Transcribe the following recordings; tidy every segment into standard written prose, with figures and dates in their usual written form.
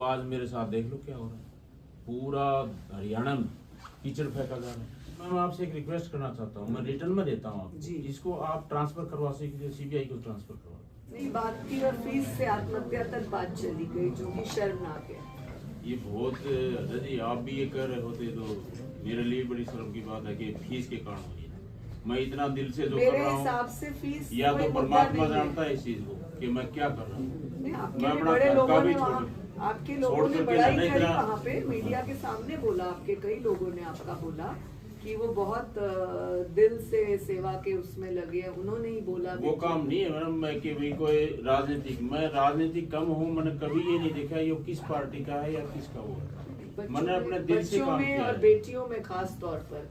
आज मेरे साथ देख लो क्या हो रहा है। पूरा हरियाणा में कीचड़ फेंका जा रहा है। मैं आपसे एक रिक्वेस्ट करना चाहता हूँ, मैं रिटर्न में देता हूँ आपको, इसको आप ट्रांसफर करवा सके, सीबीआई को ट्रांसफर करवा। नहीं, बात की और फीस से आत्महत्या तक बात चली गई, जो कि शर्मनाक है। ये बहुत जी, आप भी ये कर रहे होते तो मेरे लिए बड़ी शर्म की बात है कि फीस के कारण हुई है। मैं इतना दिल से जो कर रहा हूँ, हिसाब से फीस या तो परमात्मा जानता है इस चीज को कि मैं क्या कर रहा हूँ। मैं अपना बड़े लोगों ने आपके लोगों ने बड़ाई करी वहाँ पे, मीडिया के सामने बोला, आपके कई लोगों ने आपका बोला कि वो बहुत दिल से सेवा के उसमें लगे हैं। उन्होंने ही बोला वो काम नहीं है मैडम, मैं कि भाई कोई मैं राजनीतिक कम हूँ। मैंने कभी ये नहीं देखा ये किस पार्टी का है या किसका वो है। मैंने अपने दिल से काम किया और बेटियों में खास तौर पर।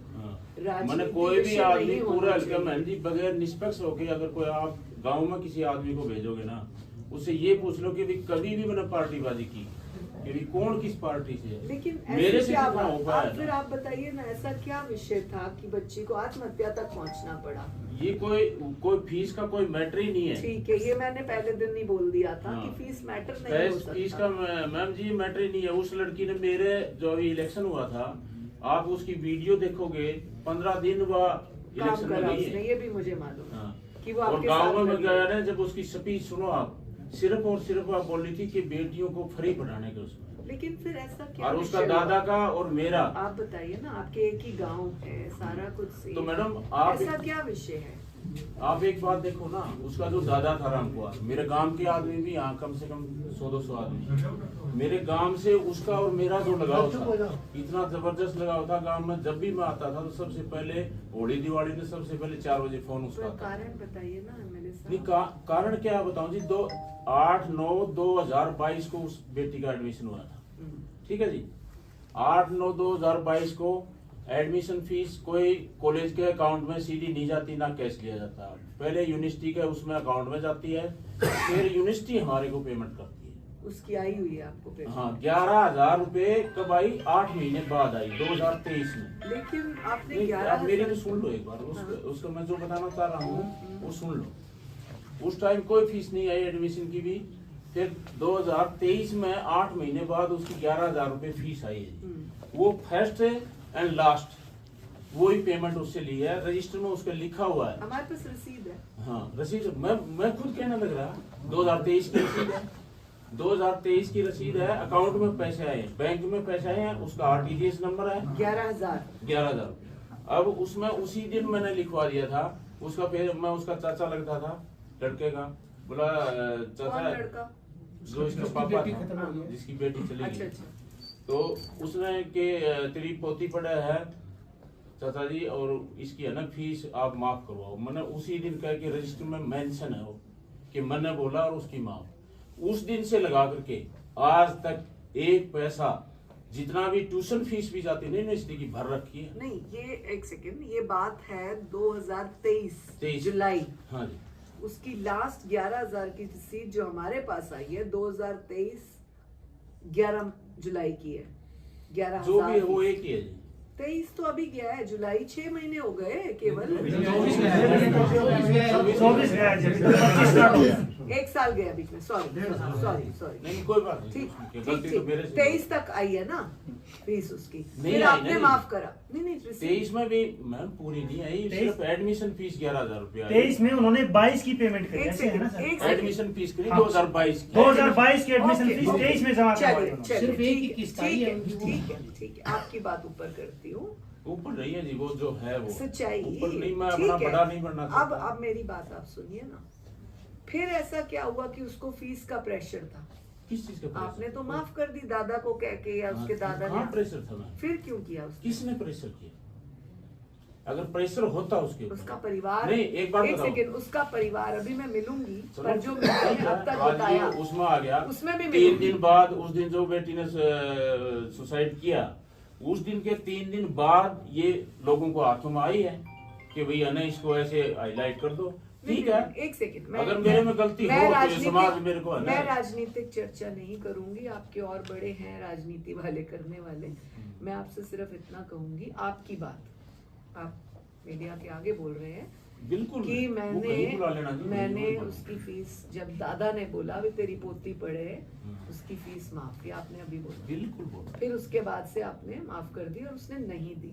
मैंने कोई भी आदमी पूरा हल्का मेहंदी बगैर निष्पक्ष होके, अगर कोई आप गाँव में किसी आदमी को भेजोगे ना, उससे ये पूछ लो कि भी कभी भी मैंने पार्टीबाजी की कि भी कौन किस पार्टी से है। लेकिन मेरे से क्या कितना हो पाया। फिर आप बताइए ना, ऐसा क्या विषय था कि बच्ची को आत्महत्या तक पहुंचना पड़ा? ये कोई फीस का कोई मैटर ही नहीं है। ठीक है, ये मैंने पहले दिन ही बोल दिया था कि फीस मैटर नहीं हो सकता। फीस का मैम जी मैटर ही नहीं है। उस लड़की ने मेरे जो इलेक्शन हुआ था, आप उसकी वीडियो देखोगे, 15 दिन बाद इलेक्शन में गई है। ये भी मुझे मालूम कि वो और गाँव में गया ना, जब उसकी स्पीच सुनो आप, सिर्फ और सिर्फ आप बोल रही थी कि बेटियों को फ्री पढ़ाने के उसमें। लेकिन फिर ऐसा क्या, और उसका दादा का और मेरा, आप बताइए ना, आपके एक ही गांव है, सारा कुछ सेम। तो मैडम आप ऐसा क्या विषय है? आप एक बात देखो ना, उसका जो दादा था रामकुमार, मेरे गांव के आदमी भी यहाँ कम से कम 100-200 आदमी, मेरे गांव से उसका और मेरा जो लगाव था, इतना जबरदस्त लगाव था। गांव में जब भी मैं आता था तो सबसे पहले होली दिवाली में सबसे पहले 4 बजे फोन उसका था। कारण बताइए ना मेरे साथ। नहीं कारण क्या बताऊं जी, 8/9/2022 को उस बेटी का एडमिशन हुआ था। ठीक है जी, 8/9/2022 को एडमिशन फीस कोई कॉलेज के अकाउंट में सीधी नहीं जाती, ना कैश लिया जाता। पहले यूनिवर्सिटी के उसमें अकाउंट में जाती है, फिर यूनिवर्सिटी हमारे को पेमेंट करती है। उसकी आई हुई है आपको पेमेंट? हाँ, 11,000 रुपए कब आई? 8 महीने बाद आई, 2023 में। लेकिन आपने 11,000, मेरी तो सुन लो एक बार, उसका मैं जो बताना चाह रहा हूँ वो सुन लो। उस टाइम कोई फीस नहीं आई एडमिशन की भी। फिर 2023 में 8 महीने बाद उसकी 11,000 रुपए फीस आई है। वो फर्स्ट एंड लास्ट वही पेमेंट उससे ली है, रजिस्टर में उसका लिखा हुआ है। हमारे पास रसीद है। हाँ रसीद, मैं खुद कहने लग रहा, 2023 की रसीद है, 2023 की रसीद है। अकाउंट में पैसे आए, बैंक में पैसे आए हैं, उसका RTGS नंबर है 11,000। अब उसमें उसी दिन मैंने लिखवा दिया था उसका। फिर मैं उसका चाचा लगता था लड़के का, बोला चाचा लड़का जो इसका पापा था जिसकी बेटी चली गई, तो उसने के तेरी पोती पड़ा है चाचा जी, और इसकी है ना फीस आप माफ करवाओ। मैंने उसी दिन कह के रजिस्टर में मेंशन है वो कि मैंने बोला और उसकी माफ। उस दिन से लगा करके आज तक एक पैसा, जितना भी ट्यूशन फीस भी जाती नहीं यूनिवर्सिटी की, भर रखी है। नहीं, ये एक सेकंड, ये बात है 2023 जुलाई। हाँ जी, उसकी लास्ट 11,000 की रसीद जो हमारे पास आई है 2023 11 जुलाई की है। 11,000 जो भी है वो एक ही है जी। 23 तो अभी गया है, जुलाई 6 महीने हो गए केवल। 1 साल गया बीच में, सॉरी। नहीं कोई बात नहीं, ठीक, गलती तो मेरे से 23 तक आई है ना फीस उसकी, फिर आपने माफ करा। नहीं 23 में भी मैम पूरी नहीं आई, सिर्फ एडमिशन फीस 11,000 रुपया। 23 में उन्होंने 22 की पेमेंट करी है ना सर? एडमिशन फीस करी 2022 की। 2022 की एडमिशन फीस 23 में जमा करवाई। सिर्फ एक ही किस्त आई है। ठीक है, आपकी बात ऊपर करती हूँ, ऊपर नहीं है जी, वो जो है वो सच्चाई ऊपर नहीं। मैं अपना बड़ा नहीं बनना चाहता। अब मेरी बात आप सुनिए ना। फिर ऐसा क्या हुआ कि उसको फीस का प्रेशर था? किस चीज का प्रेशर? आपने तो माफ कर दी दादा को कह के, या उसके दादा ने? प्रेशर था मैं। फिर क्यों किया उसने? किसने प्रेशर किया? अगर प्रेशर होता उसके उसका परिवार, नहीं, एक बात बताओ, सेकंड, उसका परिवार, अभी मैं मिलूंगी, पर जो मैंने अब तक बताया उसमें आ गया, उसमें भी 3 दिन बाद, उस दिन जो बेटी ने सुसाइड किया, उस दिन के 3 दिन बाद ये लोगों को हाथों में आई है कि भैया नहीं इसको ऐसे हाईलाइट कर दो। ठीक है, एक सेकंड, अगर मेरे में गलती हो तो ये समाज मेरे को है ना। मैं राजनीतिक चर्चा नहीं करूंगी, आपके और बड़े हैं राजनीति वाले करने वाले। मैं आपसे सिर्फ इतना कहूंगी, आपकी बात आप मीडिया के आगे बोल रहे हैं, बिल्कुल कि वो मैंने कहीं बुला लेना जी, मैंने कहीं बुला उसकी फीस, जब दादा ने बोला भी तेरी पोती पढ़े, उसकी फीस माफ की, आपने अभी बोला। बिल्कुल बोला। फिर उसके बाद से आपने माफ कर दी और उसने नहीं दी।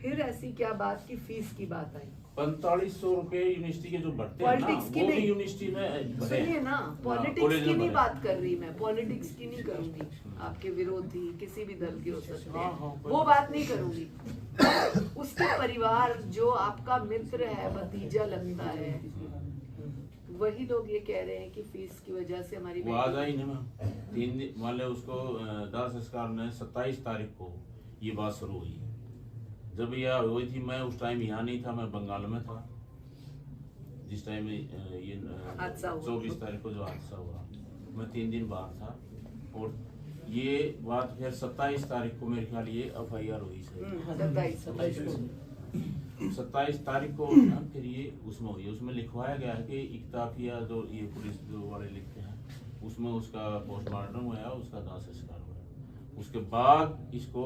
फिर ऐसी क्या बात की फीस की बात आई? 4500 रुपए यूनिवर्सिटी के जो बढ़ते हैं ना, पॉलिटिक्स की वो भी नहीं। यूनिवर्सिटी में भरे सुनिए हैं। ना, पॉलिटिक्स कॉलेज की में नहीं भरे। बात कर रही मैं, पॉलिटिक्स की नहीं करूंगी। आपके विरोधी किसी भी दल के हो सकते हाँ, हैं, हाँ, वो बात नहीं करूंगी। उसके परिवार जो आपका मित्र है, भतीजा लगता है, वही लोग ये कह रहे हैं कि फीस की वजह से हमारी वो आज आई नहीं मैम, 3 दिन मान लो उसको दाह संस्कार में 27 तारीख को ये बात शुरू हुई। जब यह हुई थी मैं उस टाइम यहाँ नहीं था, मैं बंगाल में था जिस टाइम ये हादसा हुआ। 24 तारीख को जो हादसा हुआ, मैं 3 दिन बाहर था। और ये बात फिर 27 तारीख को मेरे ख्याल ये FIR हुई सर, 27 तारीख को ना फिर ये उसमें हुई। उसमें लिखवाया गया है कि इक्ताफिया जो ये पुलिस जो वाले लिखते हैं, उसमें उसका पोस्टमार्टम हुआ, उसका दाह संस्कार हुआ। उसके बाद इसको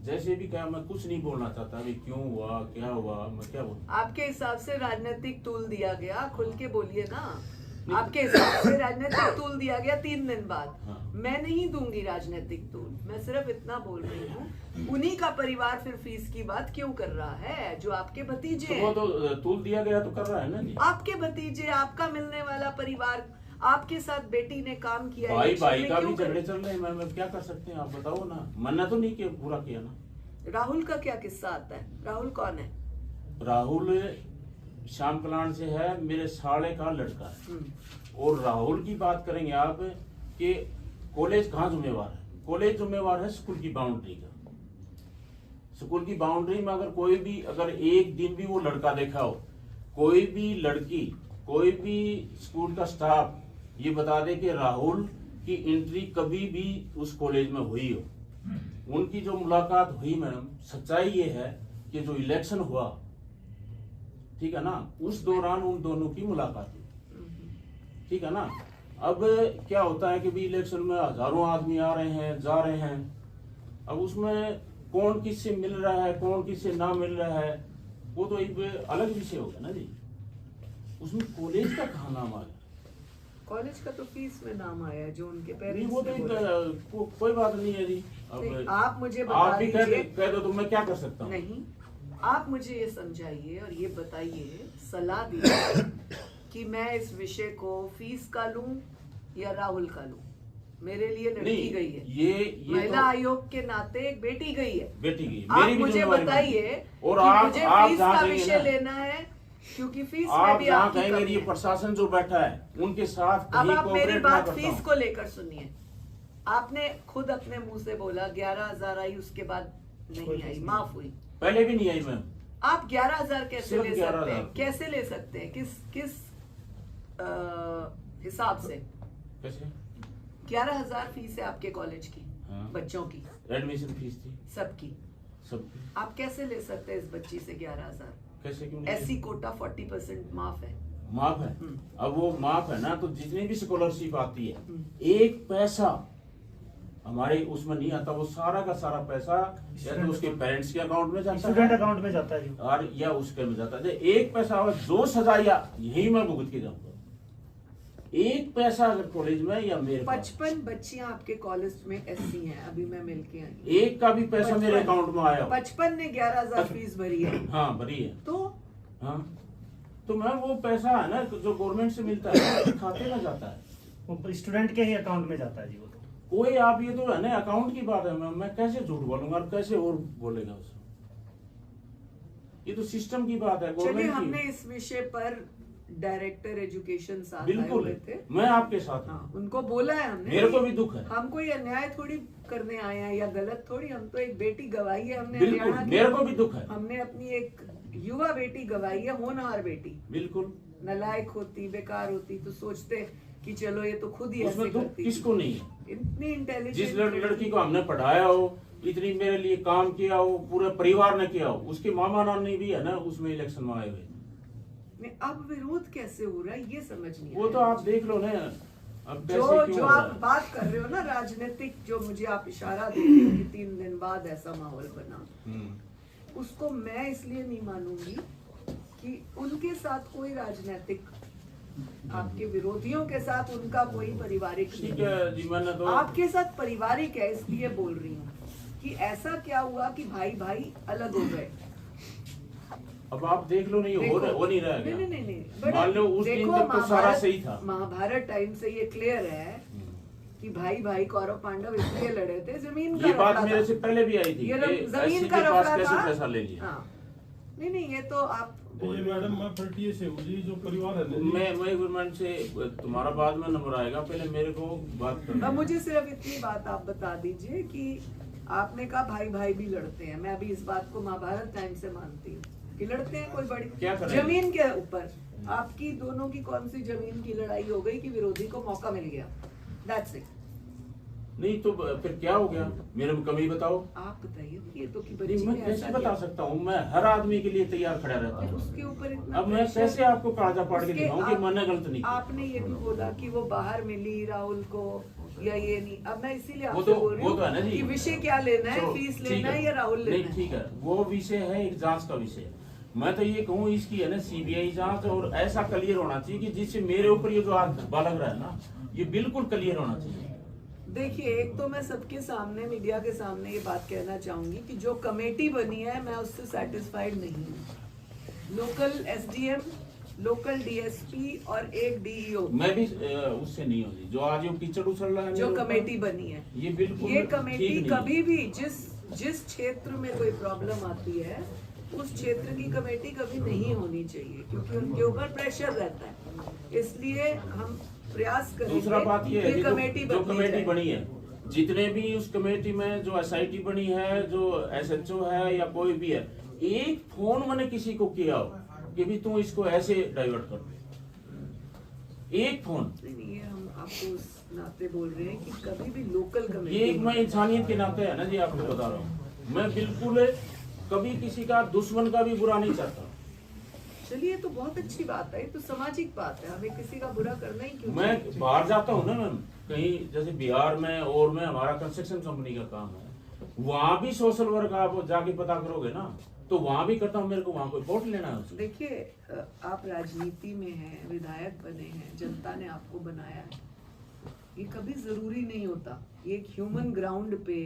जैसे भी कहा, मैं कुछ नहीं बोलना चाहता अभी क्यों हुआ क्या हुआ, मैं क्या बोलूं। आपके हिसाब से राजनीतिक टूल दिया गया, खुल के बोलिए ना। आपके हिसाब से राजनीतिक टूल दिया गया 3 दिन बाद। हाँ। मैं नहीं दूंगी राजनीतिक टूल, मैं सिर्फ इतना बोल रही हूँ, उन्हीं का परिवार फिर फीस की बात क्यों कर रहा है? जो आपके भतीजे तो वो हैं, तो तूल दिया गया तो कर रहा है ना जी। आपके भतीजे, आपका मिलने वाला परिवार, आपके साथ बेटी ने काम किया, भाई election भाई में का क्यों भी झगड़े करे? चल रहे हैं मैम, क्या कर सकते हैं आप बताओ ना। मन्ना तो नहीं किया, पूरा किया ना। राहुल का क्या किस्सा आता है? राहुल कौन है? राहुल श्याम कल्याण से है, मेरे साले का लड़का है। और राहुल की बात करेंगे आप कि कॉलेज कहाँ जिम्मेवार है? कॉलेज जिम्मेवार है स्कूल की बाउंड्री का। स्कूल की बाउंड्री में अगर कोई भी, अगर एक दिन भी वो लड़का देखा हो, कोई भी लड़की, कोई भी स्कूल का स्टाफ ये बता दे कि राहुल की एंट्री कभी भी उस कॉलेज में हुई हो, उनकी जो मुलाकात हुई मैडम, सच्चाई ये है कि जो इलेक्शन हुआ, ठीक है ना, उस दौरान उन दोनों की मुलाकात हुई, ठीक है ना। अब क्या होता है कि भी इलेक्शन में हजारों आदमी आ रहे हैं जा रहे हैं, अब उसमें कौन किससे मिल रहा है कौन किससे ना मिल रहा है वो तो एक अलग विषय होगा ना जी। उसमें कॉलेज का कहाँ नाम आ गया? कॉलेज का तो फीस में नाम आया, जो उनके नहीं, पेरेंट्स वो तो ने बोला। कोई बात नहीं है जी। नहीं, अब आप मुझे बता आप भी दीजिए। कह दो तो मैं क्या कर सकता हूँ? नहीं, आप मुझे ये समझाइए और ये बताइए, सलाह दीजिए कि मैं इस विषय को फीस का लूं या राहुल का लूं। मेरे लिए लड़की नहीं, गई है, ये महिला तो आयोग के नाते एक बेटी गई है। बेटी की आप मेरी भी मुझे जिम्मेवारी बताइए बनती है। और कि आप मुझे आप फीस जहाँ का कहेंगे विषय ना, लेना है, क्योंकि फीस में आप भी जहाँ आपकी कहेंगे कमी ये है। प्रशासन जो बैठा है उनके साथ अब कहीं आप मेरी कोऑपरेट ना बात करता फीस हूँ। को लेकर सुनिए। आपने खुद अपने मुंह से बोला 11,000 आई, उसके बाद नहीं आई, माफ हुई। पहले भी नहीं आई मैम। आप 11,000 कैसे सिर्फ ले सकते 11,000 हैं? कैसे ले सकते हैं? किस हिसाब से? कैसे? 11,000 फीस है आपके कॉलेज की, हाँ। बच्चों की, एडमिशन फीस थी सबकी। सब। आप कैसे ले सकते हैं इस बच्ची से 11,000? कैसे क्यों नहीं? एससी कोटा 40% माफ है। माफ है। अब वो माफ है ना, तो जितनी भी स्कॉलरशिप आती है, एक पैसा हमारे उसमें नहीं आता, वो सारा का सारा पैसा या तो उसके पेरेंट्स के अकाउंट में जाता स्टूडेंट है अकाउंट में जाता है जी। और या उसके में जाता है। एक पैसा और जो सजा या यही मैं भुगत के जाऊंगा। एक पैसा अगर कॉलेज में या मेरे पास 55 बच्चियां आपके कॉलेज में एससी हैं, अभी मैं मिलके आई। एक का भी पैसा मेरे अकाउंट में आया हो। 55 ने 11,000 फीस भरी है, हाँ भरी है। तो हाँ तो मैम वो पैसा है ना जो गवर्नमेंट से मिलता है खाते में जाता है, वो स्टूडेंट के ही अकाउंट में जाता है जी। वो तो कोई आप ये तो है ना अकाउंट की बात है मैम, मैं कैसे झूठ बोलूंगा और कैसे और बोलेगा उसमें? ये तो सिस्टम की बात है चलिए, गवर्नमेंट हमने की। इस विषय पर डायरेक्टर एजुकेशन साथ आए बिल्कुल हुए थे। मैं आपके साथ हूँ। हाँ, उनको बोला है हमने। मेरे को भी दुख है। हम कोई अन्याय थोड़ी करने आए हैं या गलत थोड़ी, हम तो एक बेटी गवाई है हमने बिल्कुल हरियाणा की। मेरे को भी दुख है। हमने अपनी एक युवा बेटी गवाई है, होनहार बेटी। बिल्कुल नालायक होती, बेकार होती तो सोचते कि चलो ये तो खुद ही ऐसे उसमें दुख करती। किसको नहीं है? इतनी इंटेलिजेंट जिस लड़की को हमने पढ़ाया हो, इतनी मेरे लिए काम किया हो, पूरे परिवार ने किया हो, उसके मामा नानी भी है ना उसमें इलेक्शन में आए हुए। अब विरोध कैसे हो रहा है ये समझ नहीं वो तो आया। आप देख लो ना अब कैसे जो क्यों जो हो रहा आप है। बात कर रहे हो ना राजनीतिक, जो मुझे आप इशारा दे रहे हो कि 3 दिन बाद ऐसा माहौल बना, उसको मैं इसलिए नहीं मानूंगी कि उनके साथ कोई राजनीतिक, आपके विरोधियों के साथ उनका कोई पारिवारिक ठीक है जी, मैंने तो आपके साथ पारिवारिक है, इसलिए बोल रही हूँ कि ऐसा क्या हुआ कि भाई भाई अलग हो गए। अब आप देख लो, नहीं हो वो नहीं रहा नहीं क्या? नहीं नहीं, मान लो उस दिन तक तो सारा सही था। महाभारत टाइम से ये क्लियर है कि भाई भाई कौरव पांडव इसलिए लड़े थे, जमीन का ये बात रफड़ा मेरे था। से पहले भी आई थी ये कि जमीन ऐसी का के पास रफड़ा कैसे था। पैसा ले लिया। हाँ, नहीं नहीं, ये तो आप ये मैडम मैं फटिये से हूँ जी, जो परिवार है ना जी। मैं गवर्नमेंट से तुम्हारा बाद में नंबर आएगा, पहले मेरे को बात करना अब है। मुझे सिर्फ इतनी बात आप बता दीजिए कि आपने कहा भाई भाई भी लड़ते हैं, मैं अभी इस बात को महाभारत टाइम से मानती हूँ कि लड़ते हैं, कोई बड़ी क्या करें? जमीन के ऊपर आपकी दोनों की कौन सी जमीन की लड़ाई हो गई कि विरोधी को मौका मिल गया, दैट्स इट। नहीं तो फिर क्या हो गया? मेरे में कमी बताओ। आप बताइए, ये तो कि नहीं, बच्ची मैं ने कैसे ऐसा बता किया। सकता हूँ? मैं हर आदमी के लिए तैयार खड़ा रहता फिर हूँ। उसके ऊपर इतना अब मैं pressure- कैसे आपको कागजा पाड़ के उसके दिखाऊं कि आप- मैंने गलत नहीं किया? आपने ये भी बोला कि वो बाहर मिली राहुल को या ये नहीं, अब मैं इसीलिए वो आपसे तो बोल रही वो तो है ना हूँ जी। कि विषय क्या लेना है, चलो, फीस ठीक लेना है या राहुल नहीं, लेना है। ठीक है, वो विषय है एक जांच का विषय। मैं तो ये कहूँ इसकी है ना सीबीआई जांच, और ऐसा क्लियर होना चाहिए कि जिससे मेरे ऊपर ये जो आरोप लग रहा है ना, ये बिल्कुल क्लियर होना चाहिए। देखिए, एक तो मैं सबके सामने, मीडिया के सामने ये बात कहना चाहूंगी कि जो कमेटी बनी है मैं उससे सेटिस्फाइड नहीं हूँ। लोकल एसडीएम, लोकल डीएसपी और एक डीईओ, मैं भी उससे नहीं होती जो आज ये कीचड़ उछल रहा है जो मेरे ऊपर। कमेटी बनी है, ये बिल्कुल ये ठीक कमेटी नहीं है। कभी भी जिस क्षेत्र में कोई प्रॉब्लम आती है उस क्षेत्र की कमेटी कभी नहीं होनी चाहिए, क्योंकि उनके ऊपर प्रेशर रहता है। इसलिए हम प्रयास करेंगे दूसरा बात ये है कि कि कमेटी जो बदली कमेटी जाए। बनी है, जितने भी उस कमेटी में जो एसआईटी बनी है, जो एसएचओ है या कोई भी है, एक फोन मैंने किसी को किया हो कि भी तू इसको ऐसे डाइवर्ट कर, एक फोन। नहीं, ये हम आपको उस नाते बोल रहे हैं कि कभी भी लोकल कमेटी, ये एक मैं इंसानियत के नाते है ना जी, आपको बता रहा हूँ। मैं बिल्कुल कभी किसी का दुश्मन का भी बुरा नहीं चाहता। चलिए, ये तो बहुत अच्छी बात है, ये तो सामाजिक बात है, हमें किसी का बुरा करना ही क्यों मैं चाहिए? बाहर जाता हूँ ना मैम, कहीं जैसे बिहार में और में हमारा कंस्ट्रक्शन कंपनी का काम है, वहाँ भी सोशल वर्क आप जाके पता करोगे ना, तो वहाँ भी करता हूँ। मेरे को वहाँ कोई वोट लेना है उससे। देखिए, आप राजनीति में हैं, विधायक बने हैं, जनता ने आपको बनाया है, ये कभी जरूरी नहीं होता। ये एक ह्यूमन ग्राउंड पे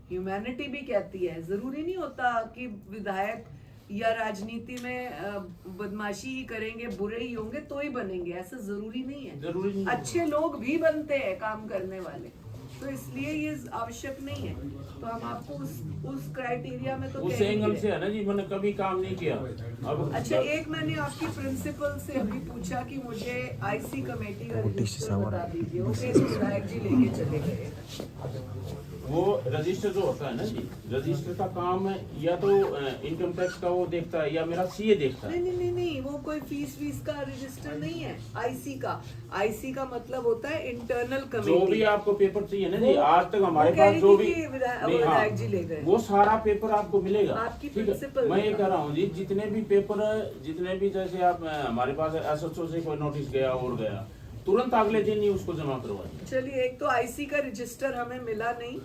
ह्यूमैनिटी भी कहती है, जरूरी नहीं होता कि विधायक या राजनीति में बदमाशी ही करेंगे, बुरे ही होंगे तो ही बनेंगे, ऐसा जरूरी नहीं है। जरूरी नहीं है। अच्छे लोग भी बनते हैं काम करने वाले, तो इसलिए ये आवश्यक नहीं है। तो हम आपको उस क्राइटेरिया में तो उस कहेंगे। एंगल से है ना जी, मैंने कभी काम नहीं किया। अब अच्छा, एक मैंने आपकी प्रिंसिपल से अभी पूछा कि मुझे आईसी कमेटी का रजिस्टर बता दीजिए, वो केस विधायक जी लेके चले गए। वो रजिस्टर जो होता है ना जी, रजिस्टर का काम है या तो इनकम टैक्स का वो देखता है या मेरा सीए देखता है। नहीं नहीं नहीं, वो कोई फीस का रजिस्टर नहीं है। आईसी का मतलब होता है इंटरनल कमेटी। जो भी आपको पेपर चाहिए ना जी, वो- आज तक हमारे वो कह पास रही जो थी भी कि नहीं, हाँ, विधायक जी ले गए। वो सारा पेपर आपको मिलेगा। आपकी ठीक है, principal मैं ये ने कह रहा हूँ जी, जितने भी पेपर, जितने भी जैसे आप हमारे पास एसएचओ से कोई नोटिस गया और गया, तुरंत अगले दिन ही उसको जमा करवाइए। चलिए, एक तो आईसी का रजिस्टर हमें मिला नहीं,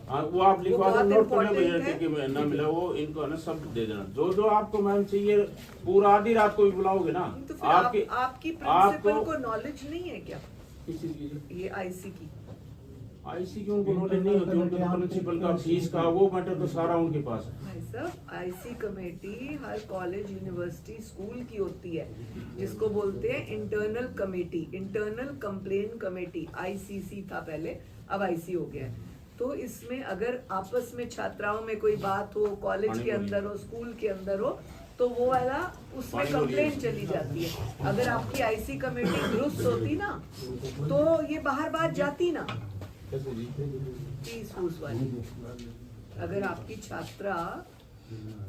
हाँ, वो आप लिखवा बहुत दो, नोट कर important लो है। कि ना मिला, वो इनको है ना सब दे देना। जो जो आपको मैम चाहिए, पूरा आधी रात को भी बुलाओगे ना, तो फिर आपके आपकी प्रिंसिपल आपको को नॉलेज नहीं है क्या किस चीज की? ये आईसी की? आईसी की उनको नॉलेज नहीं होती, उनको तो प्रिंसिपल का फीस का वो मैटर तो सारा उनके पास है। भाई साहब, आईसी कमेटी हर कॉलेज, यूनिवर्सिटी, स्कूल की होती है, जिसको बोलते हैं internal committee, internal complain committee. ICC था पहले, अब आईसी हो गया है। तो इसमें अगर आपस में छात्राओं में कोई बात हो, कॉलेज के अंदर हो, स्कूल के अंदर हो, तो वो वाला उसमें कंप्लेन चली जाती है। अगर आपकी आईसी कमेटी दुरुस्त होती ना, तो ये बाहर बात जाती ना, कैसे जी? फूस वाली। अगर आपकी छात्रा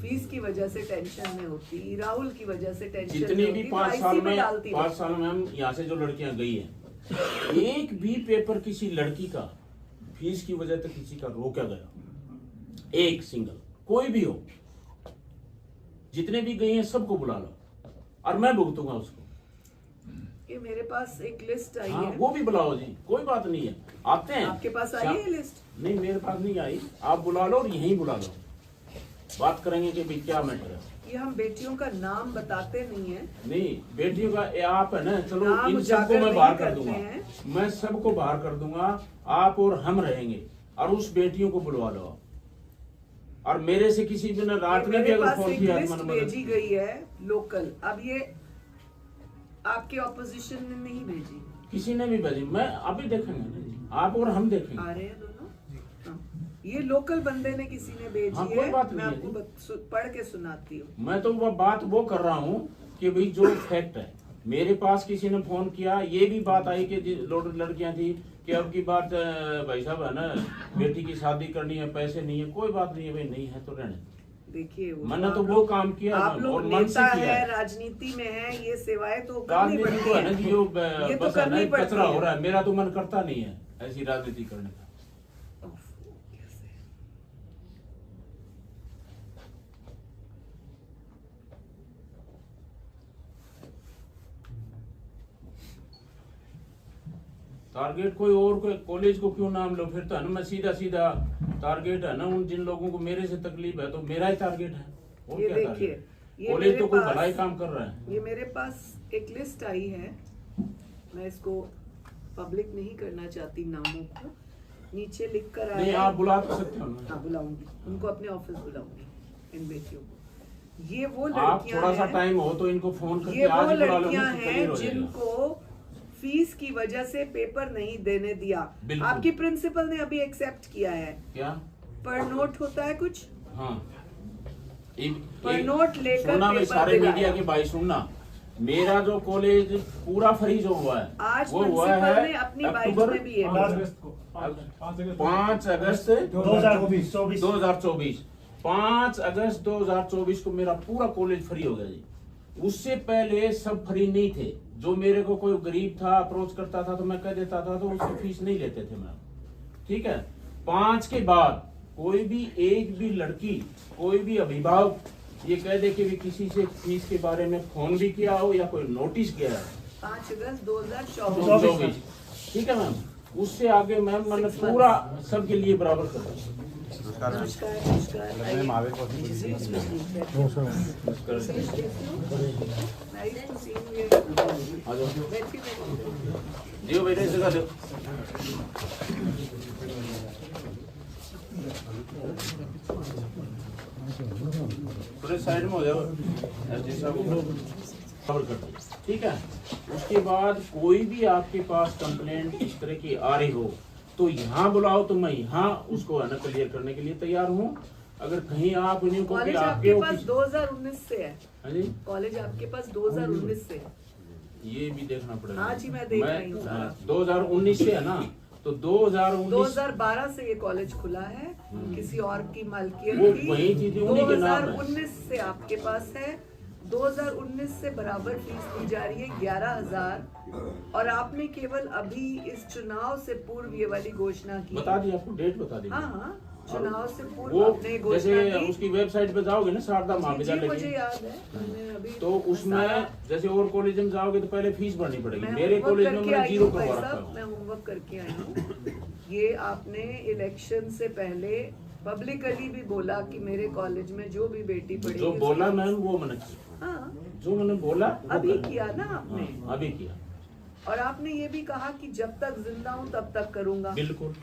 फीस की वजह से टेंशन में होती, राहुल की वजह से टेंशन जितनी में भी होती, तो 5 साल आईसी में डालती ना। 5 साल में हम यहाँ से जो लड़कियां गई हैं, एक भी पेपर किसी लड़की का फीस की वजह से किसी का रोका गया, एक सिंगल, कोई भी हो, जितने भी गई हैं सबको बुला लो और मैं भुगतूंगा उसको। ये मेरे पास एक लिस्ट आई हाँ, है, वो भी बुलाओ जी, कोई बात नहीं है, आते हैं। आपके पास आई है ये लिस्ट? नहीं, मेरे पास नहीं आई, आप बुला लो और यहीं बुला लो। बात करेंगे कि भाई क्या मैटर है। ये हम बेटियों का नाम बताते नहीं है। नहीं, बेटियों का ये आप है ना, चलो नाम इन सबको उजागर मैं नहीं बाहर कर करते दूंगा, हैं। मैं सबको बाहर कर दूंगा, आप और हम रहेंगे, और उस बेटियों को बुलवा लो आप। और मेरे से किसी भी ना रात में भी मेरे अगर पास फोन एक किया लिस्ट तो भेजी गई है लोकल। अब ये आपके ऑपोजिशन ने नहीं भेजी, किसी ने भी भेजी, मैं अभी देखेंगे ना जी, आप और हम देखेंगे। आ रहे हैं दोनों। हाँ। ये लोकल बंदे ने किसी ने भेजी हाँ, कोई है, बात मैं नहीं है आपको पढ़ के सुनाती हूँ। मैं तो वो बात वो कर रहा हूँ कि भाई जो फैक्ट है, मेरे पास किसी ने फोन किया, ये भी बात आई कि लड़कियां थी कि अब की बात भाई साहब है ना, बेटी की शादी करनी है, पैसे नहीं है, कोई बात नहीं है भाई, नहीं है तो रहने। देखिए मैंने तो वो काम किया आप और लोग मन से नेता किया है, राजनीति में है, ये सेवाएं तो करनी राजनीति पड़ती तो है ना है। कि ये तो बस है ना, करनी पड़ती कचरा हो है। रहा है, मेरा तो मन करता नहीं है ऐसी राजनीति करने का। टारगेट कोई और कोई कॉलेज को क्यों नाम लो, फिर तो है ना, मैं सीधा सीधा टारगेट है ना उन जिन लोगों को मेरे से तकलीफ है तो मेरा ही टारगेट है। और ये क्या देखिए, टारगेट? ये कॉलेज मेरे तो कोई पास- भला ही काम कर रहा है। ये मेरे पास एक लिस्ट आई है, मैं इसको पब्लिक नहीं करना चाहती नामों को। नीचे लिख कर नहीं, आया आप बुला तो सकते हो ना। हाँ, बुलाऊंगी उनको, अपने ऑफिस बुलाऊंगी इन बेटियों को। ये वो आप लड़कियां थोड़ा सा हैं, टाइम हो तो इनको फोन करके ये आज वो ही बुला लो, लड़कियां तो clear हैं हो जाएगा। जिनको फीस की वजह से पेपर नहीं देने दिया। बिल्कुल। आपकी प्रिंसिपल ने अभी एक्सेप्ट किया है। क्या? पर नोट होता है कुछ, हाँ, पर नोट लेकर सुनना भाई, पेपर सारे दिलाया। मीडिया के भाई सुनना, मेरा जो कॉलेज पूरा फ्री जो हुआ है आज वो हुआ प्रिंसिपल है ने अपनी अक्टूबर बाइट में भी ये 5 बोला। अगस्त को 5 अगस्त 2024 2024 5 अगस्त 2024 को मेरा पूरा कॉलेज फ्री हो गया जी। उससे पहले सब फ्री नहीं थे। जो मेरे को कोई गरीब था अप्रोच करता था तो मैं कह देता था, तो उसकी फीस नहीं लेते थे मैम, ठीक है। 5 के बाद कोई भी एक भी लड़की, कोई भी अभिभावक ये कह दे कि भी किसी से फीस के बारे में फोन भी किया हो या कोई नोटिस किया है 5 अगस्त 2024। 2024, ठीक है मैम। उससे आगे मैम मैंने पूरा सबके लिए बराबर कर दिया। नमस्कार, नमस्कार। आइए। Nice to see you here. आ जाओ बैठिए, बैठिए। दियो बेटे, जगह दो। थोड़े साइड में हो जाओ, जैसा वो कवर कर दो, ठीक है। उसके बाद कोई भी आपके पास कंप्लेंट इस तरह की आ रही हो तो यहाँ बुलाओ, तो मैं यहाँ उसको है ना क्लियर करने के लिए तैयार हूँ। अगर कहीं आप उन्हीं को कॉलेज आपके आपके पास ऑफिस, 2019 से है। हाँ जी, कॉलेज आपके पास 2019 से है। ये भी देखना पड़ेगा। हाँ जी, मैं देख रही हूँ सारा। 2019 से है ना, तो 2019 2012 से ये कॉलेज खुला है, किसी और की मालकियत वो थी। वही चीजें उन्हीं के नाम है। 2019 से आपके पास है। 2019 से बराबर फीस ली जा रही है 11,000। और आपने केवल अभी इस चुनाव से पूर्व ये वाली घोषणा की। बता दी आपको, डेट बता दी। हाँ हाँ, चुनाव से पूर्व वो आपने घोषणा जैसे की। उसकी वेबसाइट पे जाओगे ना, शारदा जी, महाविद्यालय मुझे की, याद है, मैंने अभी तो उसमें सारा- जैसे और कॉलेज में जाओगे तो पहले फीस भरनी पड़ेगी। मैं मेरे होमवर्क कॉलेज में करके मैंने आई जीरो हूँ भाई करवा रखा साहब, मैं है। होमवर्क करके आई हूँ। ये आपने इलेक्शन से पहले पब्लिकली भी बोला कि मेरे कॉलेज में जो भी बेटी पढ़ेगी जो बोला मैम वो मैंने किया, हाँ, जो मैंने बोला वो अभी करा। किया ना आपने। हाँ, अभी किया, और आपने ये भी कहा कि जब तक जिंदा हूँ तब तक करूंगा। बिल्कुल।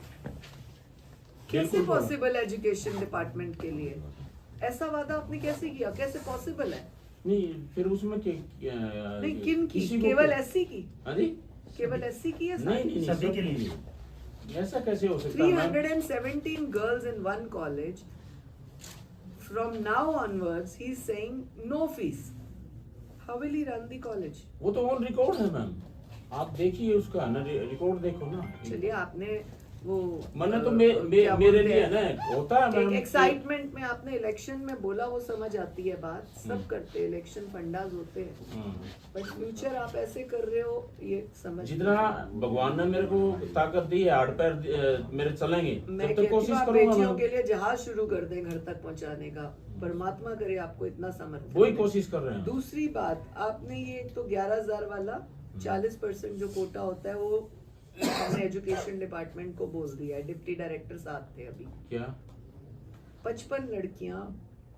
कैसे बिल्कुल बोला। पॉसिबल एजुकेशन डिपार्टमेंट के लिए ऐसा वादा आपने कैसे किया? कैसे पॉसिबल है? नहीं, फिर उसमें नहीं, किन की? किसी को केवल क्या? एससी की? हाँ जी, केवल एससी की है? नहीं नहीं सभी के सबके लिए। ऐसा कैसे हो सकता है ma'am? 317 girls in one college. From now onwards, he is saying no fees. How will he run the college? वो तो ऑन रिकॉर्ड है मैम, आप देखिए उसका ना, रिकॉर्ड देखो ना। चलिए, आपने वो मैंने तो क्या मेरे बोलते लिए हैं? ना होता है एक मैम, एक्साइटमेंट में आपने इलेक्शन में बोला, वो समझ आती है बात, सब करते हैं, इलेक्शन फंडाज होते हैं, बट फ्यूचर आप ऐसे कर रहे हो, ये समझ जितना भगवान ने मेरे को ताकत दी है, हाथ पैर मेरे चलेंगे, मैं तब कहती तक हूँ कोशिश आप करूंगा बेटियों मैं। के लिए जहाज शुरू कर दें घर तक पहुंचाने का। परमात्मा करे आपको इतना समर्थ। वही कोशिश कर रहे हैं। दूसरी बात, आपने ये एक तो 11,000 वाला 40% जो कोटा होता है वो हमने एजुकेशन डिपार्टमेंट को बोल दिया है। डिप्टी डायरेक्टर साथ थे अभी। क्या? 55 लड़कियां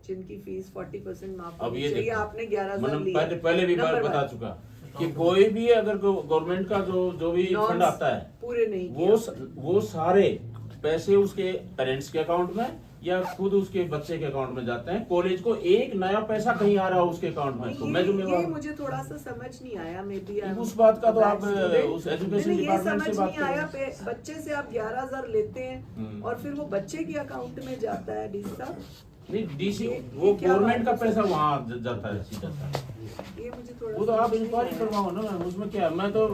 जिनकी फीस 40% माफ अब होनी ये चाहिए। देखो, आपने 11,000 मतलब लिया। पहले भी बार नंबर बता वन। चुका कि कोई भी अगर गवर्नमेंट का जो भी Norms फंड आता है पूरे नहीं किया। वो सारे पैसे उसके पेरेंट्स के अकाउंट में या खुद उसके बच्चे के अकाउंट में जाते हैं। कॉलेज को एक नया पैसा कहीं आ रहा हो उसके अकाउंट में तो मैं ये जिम्मेवार मुझे थोड़ा सा समझ नहीं आया। मे बी उस बात का तो आप उस एजुकेशन ये डिपार्टमेंट समझ से बात नहीं आया। करें। बच्चे से आप 11,000 लेते हैं और फिर वो बच्चे के अकाउंट में जाता है डीसी साहब। नहीं डीसी ये वो क्या गवर्नमेंट का बात है? पैसा वहाँ जाता है सीधा। ये मुझे थोड़ा वो तो आप समझ नहीं इंक्वायरी आया। करवाओ ना मैम, उसमें क्या मैं तो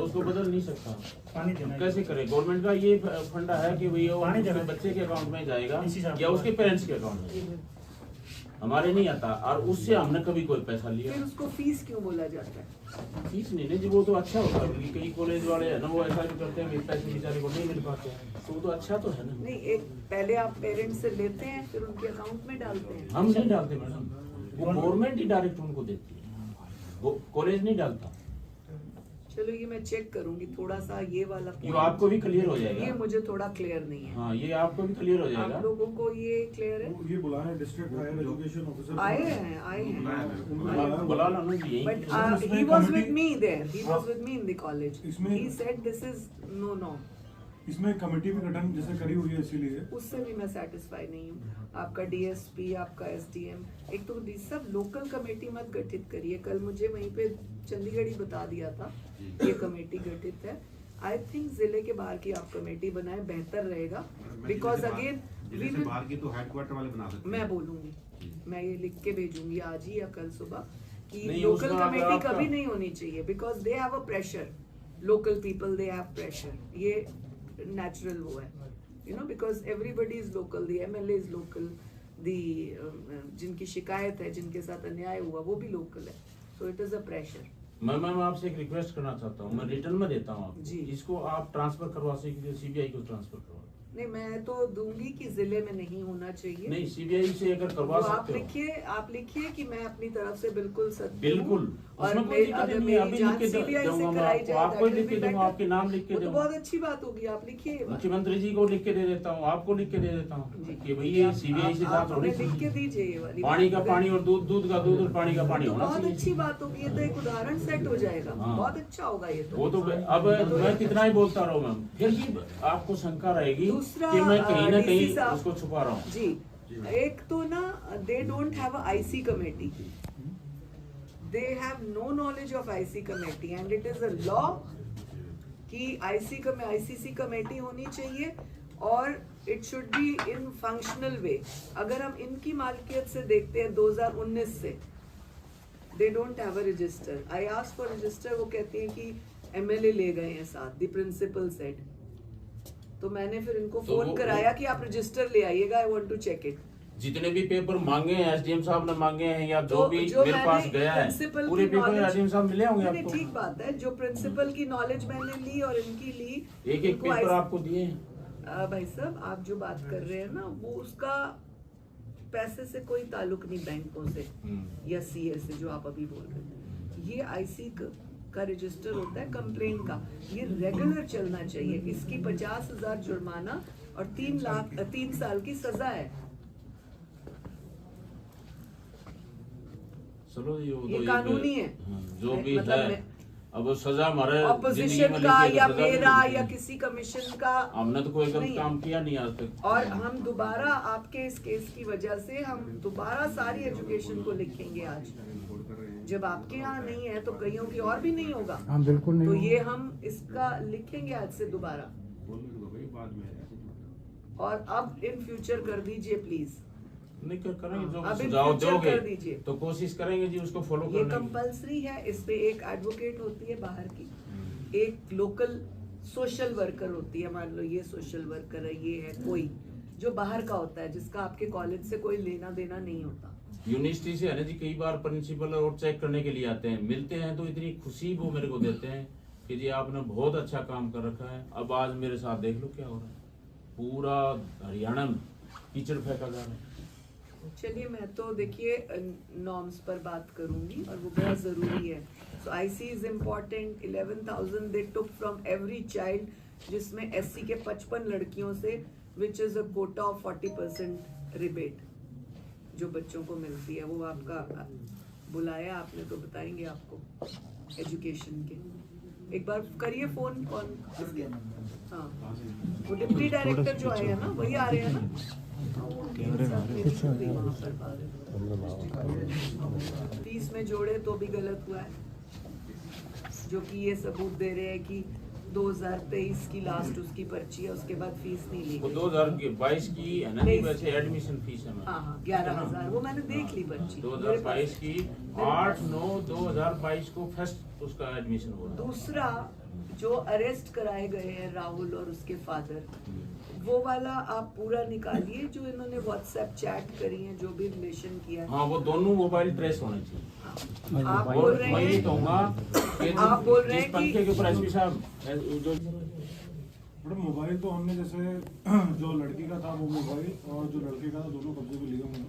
उसको बदल नहीं सकता। पानी देना कैसे करें? गवर्नमेंट का ये फंडा है कि भैया वो पानी उसके देना। बच्चे के अकाउंट में जाएगा इसी साहब या को। उसके पेरेंट्स के अकाउंट में, हमारे नहीं आता। और उससे हमने कभी कोई पैसा लिया फिर उसको फीस क्यों बोला जाता है? फीस नहीं जी, वो तो अच्छा होता है। बल्कि कई कॉलेज वाले है ना वो ऐसा भी करते हैं पैसे बेचारे को नहीं मिल पाते हैं, तो वो तो अच्छा तो है ना। नहीं, एक पहले आप पेरेंट्स से लेते हैं फिर उनके अकाउंट में डालते हैं। हम नहीं डालते मैडम, वो गवर्नमेंट ही डायरेक्ट उनको देती है, वो कॉलेज नहीं डालता। चलो ये मैं चेक करूंगी थोड़ा सा ये वाला ये point। आपको भी क्लियर हो ये जाएगा। मुझे थोड़ा क्लियर नहीं है। हाँ ये आपको भी क्लियर हो जाएगा। आप लोगों को ये क्लियर है? ये बुलाए डिस्ट्रिक्ट हायर एजुकेशन ऑफिसर आए हैं। बुला लो ना जी, But यहीं he was with me there. He was with me in the college. इसमें- He said this is no. इसमें कमेटी भी गठन जैसे करी हुई है इसीलिए उससे भी मैं सेटिस्फाई नहीं हूँ। आपका डीएसपी, आपका एसडीएम, एक तो ये सब लोकल कमेटी मत गठित करिए। कल मुझे वहीं पे चंडीगढ़ ही बता दिया था ये कमेटी गठित है। आई थिंक जिले के बाहर की आप कमेटी बनाए बेहतर रहेगा। बिकॉज अगेन जिले से बाहर की तो हेडक्वार्टर वाले बना सकते हैं। मैं बोलूंगी, मैं ये लिख के भेजूंगी आज ही या कल सुबह कि नहीं, लोकल उसमें अगर कमेटी आपका- कभी नहीं होनी चाहिए। Because they have a pressure, local people they have pressure. ये नेचुरल वो है, you know, because everybody is local, the MLA is local, the जिनकी शिकायत है, जिनके साथ अन्याय हुआ वो भी लोकल है। So it is a pressure. मैं आपसे एक रिक्वेस्ट करना चाहता हूँ, मैं रिटर्न में देता हूँ आपको। जी। इसको आप ट्रांसफर करवा सकते, सीबीआई को ट्रांसफर करवा। नहीं, मैं तो दूंगी कि जिले में नहीं होना चाहिए। नहीं सीबीआई से अगर करवा तो सकते हो आप लिखिए कि मैं अपनी तरफ से बिल्कुल सत्य हूँ। बिल्कुल, और उसमें कोई मेरी दिक्कत अगर नहीं है। मेरी अभी जांच लिख के सीबीआई से दूंगा मैं कराई आपको, जाए, आपको that will लिख के be दूंगा, better। आपके नाम लिख के वो तो दूंगा। बहुत अच्छी बात होगी, आप लिखिए ये बात। मुख्यमंत्री जी को लिख के दे देता हूँ, आपको लिख के दे देता हूँ कि भाई ये सीबीआई से आप जांच होनी हमें लिख के चाहिए। दीजिए ये वाली पानी बात। का पानी और दूध का दूध और पानी का पानी तो होना बहुत चाहिए। अच्छी बात होगी, ये तो एक उदाहरण सेट हो जाएगा। हाँ। बहुत अच्छा होगा ये तो। वो तो अब मैं कितना ही बोलता रहूँ मैम, फिर भी आपको शंका रहेगी दूसरा, कि मैं कहीं ना DC कहीं साहब- उसको छुपा रहा हूँ। जी, एक तो ना they don't have a IC committee, they have no knowledge of IC committee and it is a law कि आईसीसी कमेटी होनी चाहिए और it should be in functional way. अगर हम इनकी मालकियत से देखते हैं 2019 से, they don't have a register. I asked for register, वो कहती हैं कि एमएलए ले गए हैं साथ, द प्रिंसिपल सेड। तो मैंने फिर इनको तो फोन वो- कराया कि आप रजिस्टर ले आइएगा, I want to check it. जितने भी पेपर मांगे हैं एसडीएम साहब ने मांगे हैं या जो तो भी जो मेरे मैंने पास गया है प्रिंसिपल पूरे की पेपर knowledge- एसडीएम साहब मिले होंगे नहीं, आपको। ठीक बात है। जो प्रिंसिपल की नॉलेज मैंने ली और इनकी ली, एक इनको पेपर ऐसे- आपको दिए हैं। भाई साहब, आप जो बात कर रहे हैं ना, वो उसका पैसे से कोई ताल्लुक नहीं, बैंकों से या सीए से जो आप अभी बोल रहे थे। ये आईसी का रजिस्टर होता है कंप्लेंट का, ये रेगुलर चलना चाहिए। इसकी 50,000 जुर्माना और 3 साल की सजा है। चलो ये कानूनी है। जो भी मतलब है, अब वो सजा हमारे जिंदगी ऑपोजिशन में का लिखी है या तो सजा भी मेरा मिलती या है। किसी कमीशन का हमने तो कोई गलत नहीं है। काम किया नहीं आज तक। और हम दोबारा आपके इस केस की वजह से हम दोबारा सारी एजुकेशन को लिखेंगे आज। जब आपके यहाँ नहीं है तो कईयों की और भी नहीं होगा। हाँ बिल्कुल नहीं तो होगा। ये हम इसका लिखेंगे आज से दोबारा। बाद में और अब इन फ्यूचर कर दीजिए प्लीज। नहीं करेंगे, जो अब इन सुझाव फ्यूचर दोगे कर दीजिए। तो कोशिश करेंगे जी उसको फॉलो ये करने की। कंपलसरी है। इस पे एक एडवोकेट होती है बाहर की, एक लोकल सोशल वर्कर होती है। मान लो ये सोशल वर्कर है, ये है कोई जो बाहर का होता है, जिसका आपके कॉलेज से कोई लेना देना नहीं होता। यूनिवर्सिटी से है ना जी, कई बार प्रिंसिपल और चेक करने के लिए आते हैं, मिलते हैं तो इतनी खुशी वो मेरे को देते हैं कि जी आपने बहुत अच्छा काम कर रखा है। अब आज मेरे साथ देख लो क्या हो रहा है, पूरा हरियाणा में कीचड़ फेंका जा रहा है। चलिए, मैं तो देखिए नॉर्म्स पर बात करूंगी और वो बहुत जरूरी है। So IC is important. 11,000 they took from every child, जिसमें एससी के 55 लड़कियों से, which is a quota of 40% rebate. जो बच्चों को मिलती है, वो आपका बुलाया आपने तो बताएंगे आपको एजुकेशन के। एक बार करिए फोन कौन किसके, हाँ वो डिप्टी डायरेक्टर जो आए हैं ना वही आ रहे हैं ना, फीस में जोड़े तो भी गलत हुआ है, जो कि ये सबूत दे रहे हैं कि 2023 की लास्ट उसकी पर्ची है, उसके बाद फीस नहीं ली वो गई। 2022 की है ना, वैसे एडमिशन फीस है हाँ हाँ 11,000, वो मैंने देख ली पर्ची 2022 की 8/9/2022 को फर्स्ट उसका एडमिशन हुआ। दूसरा जो अरेस्ट कराए गए हैं राहुल और उसके फादर, वो वाला आप पूरा निकालिए, जो इन्होंने व्हाट्सएप चैट करी है, जो भी रिलेशन किया है। हाँ वो दोनों मोबाइल ट्रेस होने चाहिए। आप बोल और रहे मैं ये हैं, कहूँगा कि आप बोल रहे जिस हैं पंखे के ऊपर एसपी साहब जो मैडम मोबाइल तो हमने जैसे जो लड़की का था वो मोबाइल और जो लड़के का था दोनों कब्जे पे लिए हुए हैं।